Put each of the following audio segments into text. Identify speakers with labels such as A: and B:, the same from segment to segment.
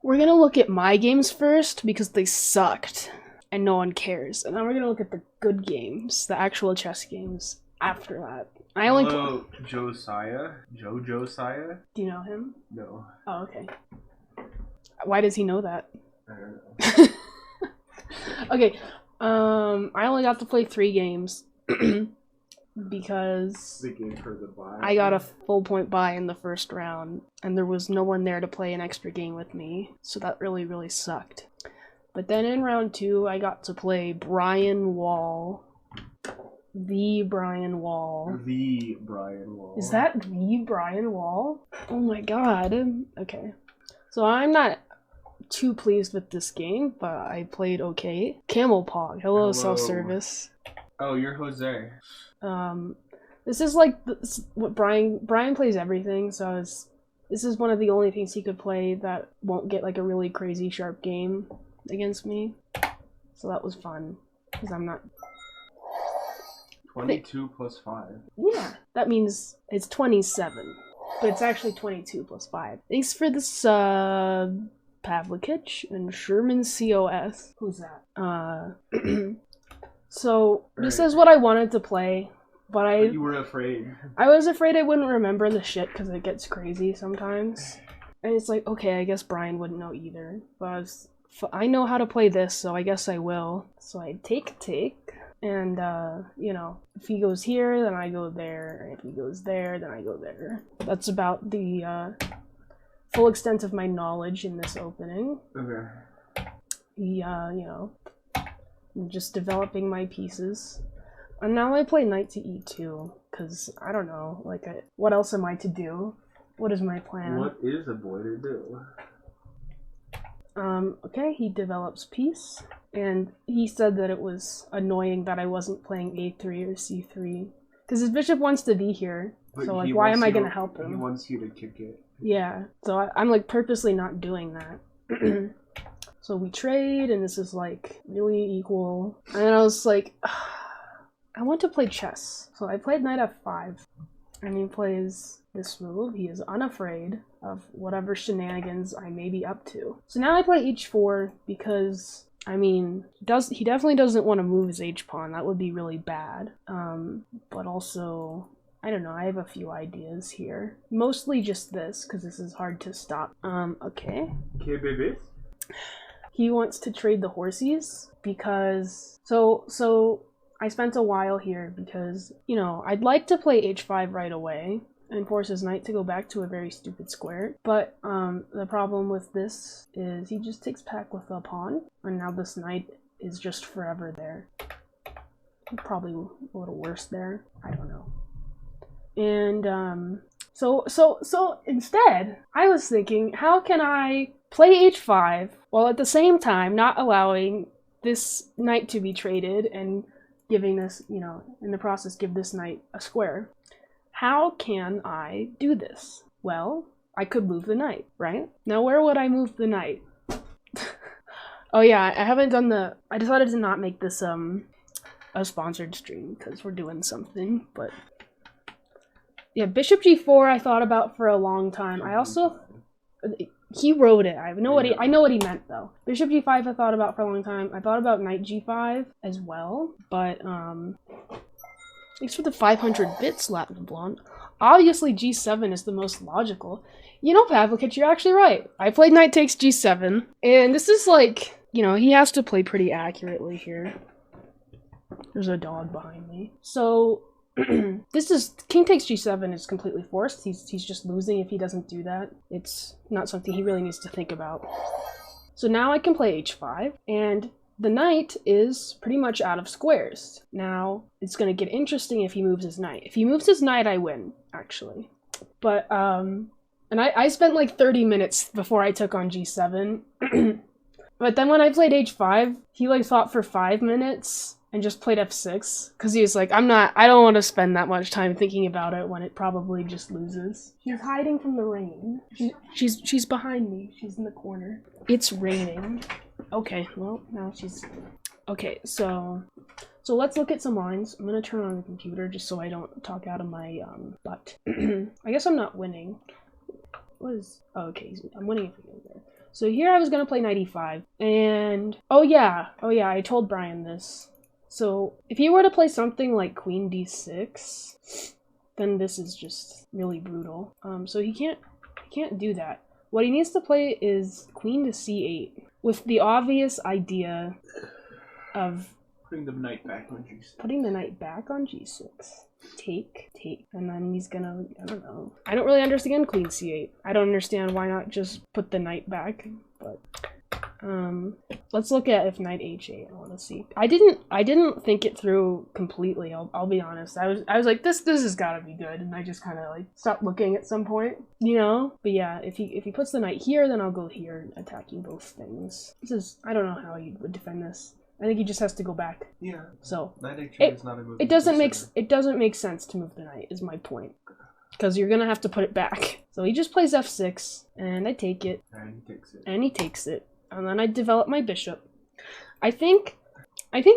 A: we're gonna look at my games first because they sucked and no one cares. And then we're gonna look at the good games, the actual chess games after that.
B: Hello, Josiah? Josiah?
A: Do you know him?
B: No.
A: Oh, okay. Why does he know that?
B: I don't know.
A: Okay, I only got to play 3 games because
B: The game for the buy.
A: I got a full point bye in the first round, and there was no one there to play an extra game with me, so that really, really sucked. But then in round 2, I got to play Brian Wall. The Brian Wall.
B: The Brian Wall.
A: Is that the Brian Wall? Oh my god. Okay. So I'm not too pleased with this game, but I played okay. Camel Pog. Hello. Self-service.
B: Oh, you're Jose.
A: This is like what Brian plays everything, so this is one of the only things he could play that won't get like a really crazy sharp game against me. So that was fun because I'm not
B: 22 plus 5.
A: Yeah, that means it's 27, but it's actually 22 plus 5. Thanks for this, Pavlikic and Sherman COS. Who's that? So, this is what I wanted to play, but
B: you were afraid.
A: I was afraid I wouldn't remember the shit because it gets crazy sometimes. And it's like, okay, I guess Brian wouldn't know either. But I know how to play this, so I guess I will. So I take, and, you know, if he goes here, then I go there. And if he goes there, then I go there. That's about the, full extent of my knowledge in this opening.
B: Okay.
A: You know, I'm just developing my pieces. And now I play knight to e2, because, I don't know, like, what else am I to do? What is my plan?
B: What is a boy to do?
A: Okay, he develops piece, and he said that it was annoying that I wasn't playing a3 or c3. Because his bishop wants to be here,
B: But
A: so, like, why am I gonna help him?
B: He wants you to kick it.
A: Yeah, so I'm, like, purposely not doing that. So we trade, and this is, like, really equal. And then I was like, I want to play chess. So I played knight f5, and he plays this move. He is unafraid of whatever shenanigans I may be up to. So now I play h4 because, I mean, he definitely doesn't want to move his h-pawn. That would be really bad. But also, I don't know, I have a few ideas here. Mostly just this, because this is hard to stop. Okay.
B: Okay, baby.
A: He wants to trade the horsies because... So I spent a while here because, you know, I'd like to play h5 right away and force his knight to go back to a very stupid square. But the problem with this is he just takes back with a pawn, and now this knight is just forever there. Probably a little worse there. I don't know. And so instead, I was thinking, how can I play h5 while at the same time not allowing this knight to be traded and giving this, you know, in the process, give this knight a square? How can I do this? Well, I could move the knight, right? Now, where would I move the knight? Oh yeah, I haven't done I decided to not make this, a sponsored stream because we're doing something, but... Yeah, bishop g4 I thought about for a long time. I also... He wrote it. I know what he meant, though. Bishop g5 I thought about for a long time. I thought about knight g5 as well, but, thanks for the 500 bits, Latin Blonde. Obviously, g7 is the most logical. You know, Pavlikic, you're actually right. I played knight takes g7, and this is like, you know, he has to play pretty accurately here. There's a dog behind me. So, this is, king takes g7 is completely forced. He's just losing if he doesn't do that. It's not something he really needs to think about. So now I can play h5, and the knight is pretty much out of squares. Now, it's going to get interesting if he moves his knight. If he moves his knight, I win, actually. But, and I spent like 30 minutes before I took on g7. But then when I played h5, he like thought for 5 minutes and just played f6, because he was like, I don't want to spend that much time thinking about it when it probably just loses. She's hiding from the rain. She's behind me. She's in the corner. It's raining. Okay, well, now she's... Okay, so let's look at some lines. I'm gonna turn on the computer just so I don't talk out of my, butt. I guess I'm not winning. What is... Oh, okay, I'm winning if we go there. So here I was gonna play knight e5, and oh yeah, I told Brian this. So if you were to play something like queen d6, then this is just really brutal. So he can't do that. What he needs to play is queen to c8, with the obvious idea of
B: putting the knight back on g6.
A: Putting the knight back on g6. Take, and then he's gonna, I don't know. I don't really understand queen c8. I don't understand why not just put the knight back, but let's look at if knight h8. I want to see. I didn't think it through completely. I'll be honest. I was like, this has got to be good, and I just kind of like stopped looking at some point, you know. But yeah, if he puts the knight here, then I'll go here, attacking both things. This is, I don't know how he would defend this. I think he just has to go back.
B: Yeah.
A: So
B: knight h8 is not a move.
A: It doesn't make sense to move the knight. Is my point. Because you're gonna have to put it back. So he just plays f6, and I take it. And he takes it. And then I develop my bishop. I think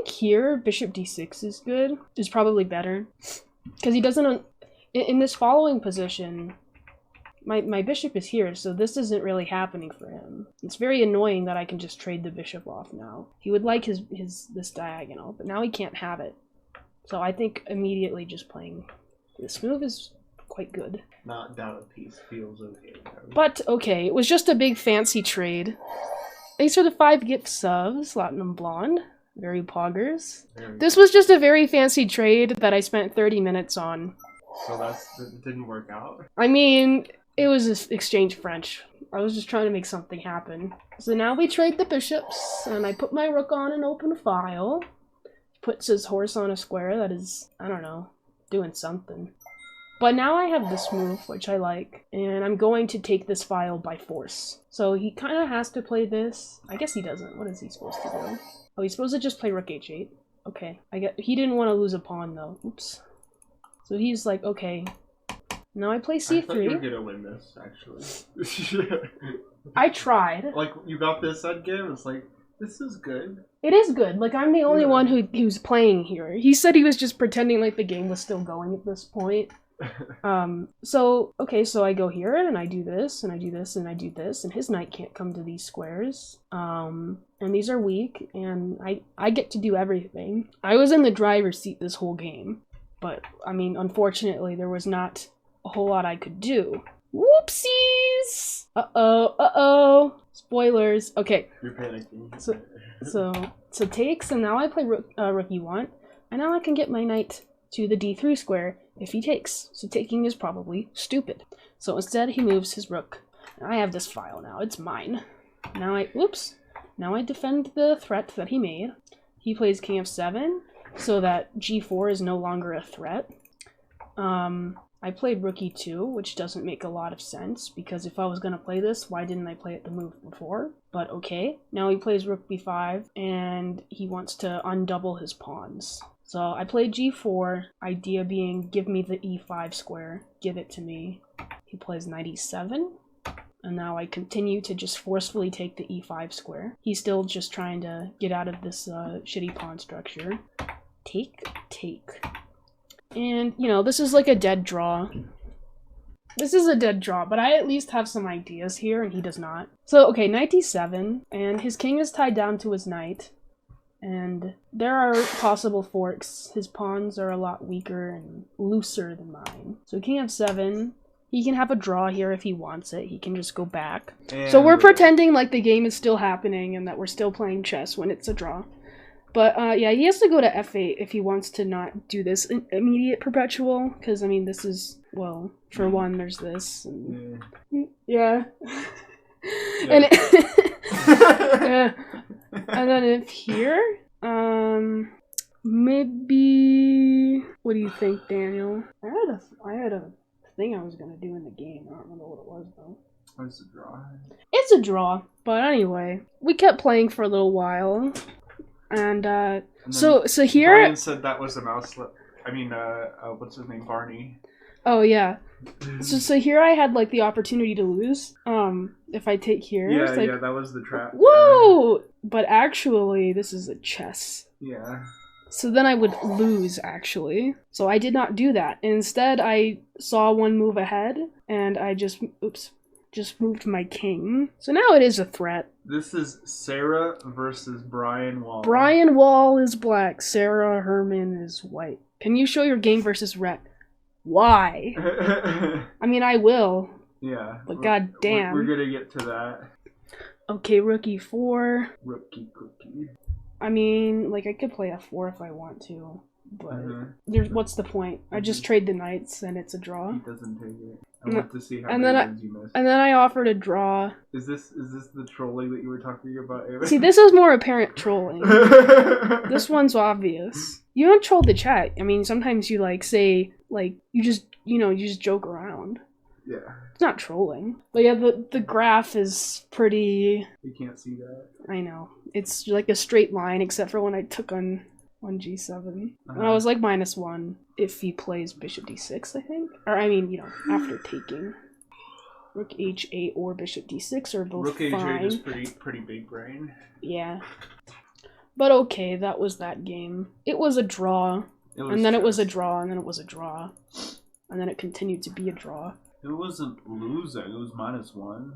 A: here bishop d6 is good. Is probably better. Because he doesn't in this following position. My bishop is here, so this isn't really happening for him. It's very annoying that I can just trade the bishop off now. He would like this diagonal, but now he can't have it. So I think immediately just playing this move is quite good.
B: Not down a piece feels okay.
A: But okay, it was just a big fancy trade. Thanks for the 5 gift subs, Latinum Blonde. Very poggers. This was just a very fancy trade that I spent 30 minutes on.
B: So that didn't work out?
A: I mean, it was just exchange French. I was just trying to make something happen. So now we trade the bishops, and I put my rook on an open file. Puts his horse on a square that is, I don't know, doing something. But now I have this move, which I like, and I'm going to take this file by force. So he kind of has to play this. I guess he doesn't. What is he supposed to do? Oh, he's supposed to just play rook h8. Okay, he didn't want to lose a pawn, though. Oops. So he's like, okay, now I play c3.
B: I thought you were gonna win this, actually.
A: I tried.
B: Like, you got this end game, it's like, this is good.
A: It is good. Like, I'm the only one who's playing here. He said he was just pretending like the game was still going at this point. So I go here, and I do this, and I do this, and I do this, and his knight can't come to these squares. And these are weak, and I get to do everything. I was in the driver's seat this whole game. But, I mean, unfortunately, there was not a whole lot I could do. Whoopsies! Uh-oh. Spoilers. Okay.
B: You're panicking.
A: So takes, and now I play rook e1, and now I can get my knight to the d3 square if he takes. So taking is probably stupid. So instead, he moves his rook. I have this file now. It's mine. Now I defend the threat that he made. He plays king f7. So that g4 is no longer a threat. I played rook e2, which doesn't make a lot of sense, because if I was going to play this, why didn't I play it the move before? But okay. Now he plays rook b5, and he wants to undouble his pawns. So I played g4, idea being give me the e5 square, give it to me. He plays knight e7. And now I continue to just forcefully take the e5 square. He's still just trying to get out of this shitty pawn structure. Take. And, you know, this is like a dead draw. This is a dead draw, but I at least have some ideas here, and he does not. So, okay, knight d7, and his king is tied down to his knight. And there are possible forks. His pawns are a lot weaker and looser than mine. So king f7. He can have a draw here if he wants it. He can just go back. And so we're pretending like the game is still happening and that we're still playing chess when it's a draw. But yeah, he has to go to f8 if he wants to not do this immediate perpetual. Because, I mean, this is, well, for one, there's this. And, yeah. And, yeah. And then if here, maybe, what do you think, Daniel? I had a thing I was gonna do in the game. I don't remember what it was though.
B: It's a draw.
A: It's a draw, but anyway, we kept playing for a little while, and so here.
B: Brian said that was a mouse. I mean, what's his name, Barney?
A: Oh yeah. So here I had like the opportunity to lose. If I take here.
B: Yeah,
A: like,
B: yeah, that was the trap.
A: Whoa! But actually, this is a chess.
B: Yeah.
A: So then I would lose, actually. So I did not do that. Instead, I saw one move ahead, and I just, oops. just moved my king. So now it is a threat.
B: This is Sarah versus Brian Wall.
A: Brian Wall is black. Sarah Herman is white. Can you show your game versus rec? Why? I mean, I will.
B: Yeah.
A: But goddamn.
B: We're gonna get to that.
A: Okay, rook e4.
B: Rookie cookie.
A: I mean, like, I could play f4 if I want to. But there's what's the point? I just trade the knights and it's a draw.
B: He doesn't take it. I want to see how
A: and
B: many
A: then
B: wins you missed.
A: And then I offered a draw.
B: Is this the trolling that you were talking about, Ava?
A: See, this is more apparent trolling. This one's obvious. You don't troll the chat. I mean, sometimes you say you just joke around.
B: Yeah.
A: It's not trolling. But yeah, the graph is pretty.
B: You can't see that.
A: I know. It's like a straight line, except for when I took on g7. And I was like -1 if he plays bishop d6, I think. Or I mean, after taking. Rook h8 or bishop d6 are both
B: Rook
A: fine.
B: h8 is pretty big brain.
A: Yeah. But okay, that was that game. It was a draw. And then it was a draw, and then it was a draw. And then it continued to be a draw.
B: It wasn't losing, it was -1.